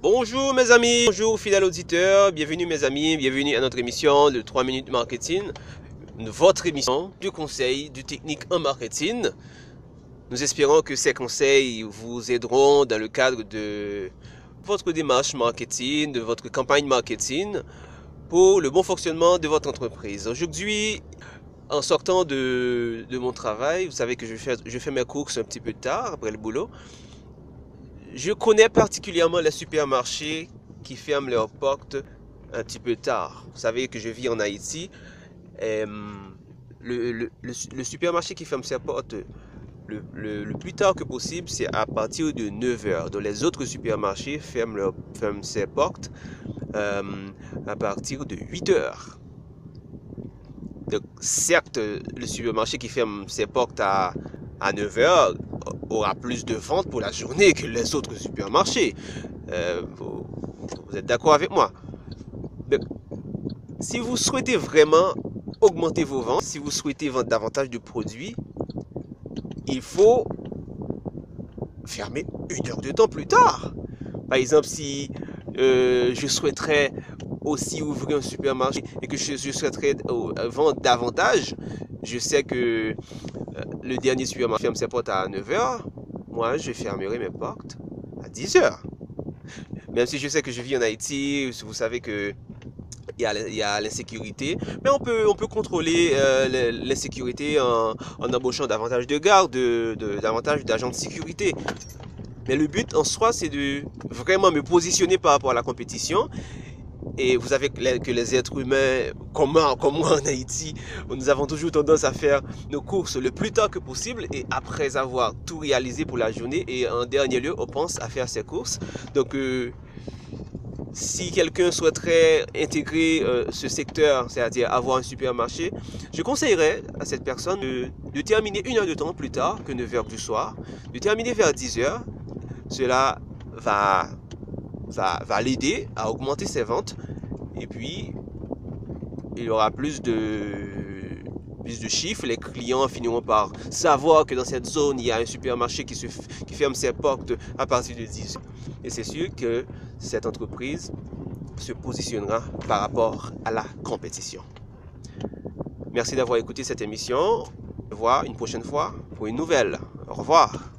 Bonjour mes amis, bonjour fidèles auditeurs, bienvenue mes amis, bienvenue à notre émission de 3 minutes marketing, votre émission du conseil, du technique en marketing. Nous espérons que ces conseils vous aideront dans le cadre de votre démarche marketing, de votre campagne marketing pour le bon fonctionnement de votre entreprise. Aujourd'hui, en sortant de mon travail, vous savez que je fais mes courses un petit peu tard après le boulot. Je connais particulièrement les supermarchés qui ferment leurs portes un petit peu tard. Vous savez que je vis en Haïti. Et, le supermarché qui ferme ses portes le plus tard que possible, c'est à partir de 9 heures. Donc les autres supermarchés ferment ses portes à partir de 8 heures. Donc, certes, le supermarché qui ferme ses portes à 9 heures aura plus de ventes pour la journée que les autres supermarchés. Vous êtes d'accord avec moi? Donc, si vous souhaitez vraiment augmenter vos ventes, si vous souhaitez vendre davantage de produits, il faut fermer 1 heure de temps plus tard. Par exemple, si je souhaiterais aussi ouvrir un supermarché et que je souhaiterais vendre davantage, je sais que le dernier supermarché ferme ses portes à 9 heures. Moi, je fermerai mes portes à 10 heures. Même si je sais que je vis en Haïti, vous savez que il y a l'insécurité, mais on peut contrôler l'insécurité en embauchant davantage de gardes, davantage d'agents de sécurité. Mais le but en soi, c'est de vraiment me positionner par rapport à la compétition. Et vous savez que les êtres humains, comme moi en Haïti, nous avons toujours tendance à faire nos courses le plus tard que possible et après avoir tout réalisé pour la journée. Et en dernier lieu, on pense à faire ses courses. Donc, si quelqu'un souhaiterait intégrer ce secteur, c'est-à-dire avoir un supermarché, je conseillerais à cette personne de terminer 1 heure de temps plus tard que 9 heures du soir, de terminer vers 10 heures. Cela va l'aider à augmenter ses ventes et puis il y aura plus de chiffres. Les clients finiront par savoir que dans cette zone il y a un supermarché qui ferme ses portes à partir de 10 heures. Et c'est sûr que cette entreprise se positionnera par rapport à la compétition. Merci d'avoir écouté cette émission. On se voit une prochaine fois pour une nouvelle. Au revoir.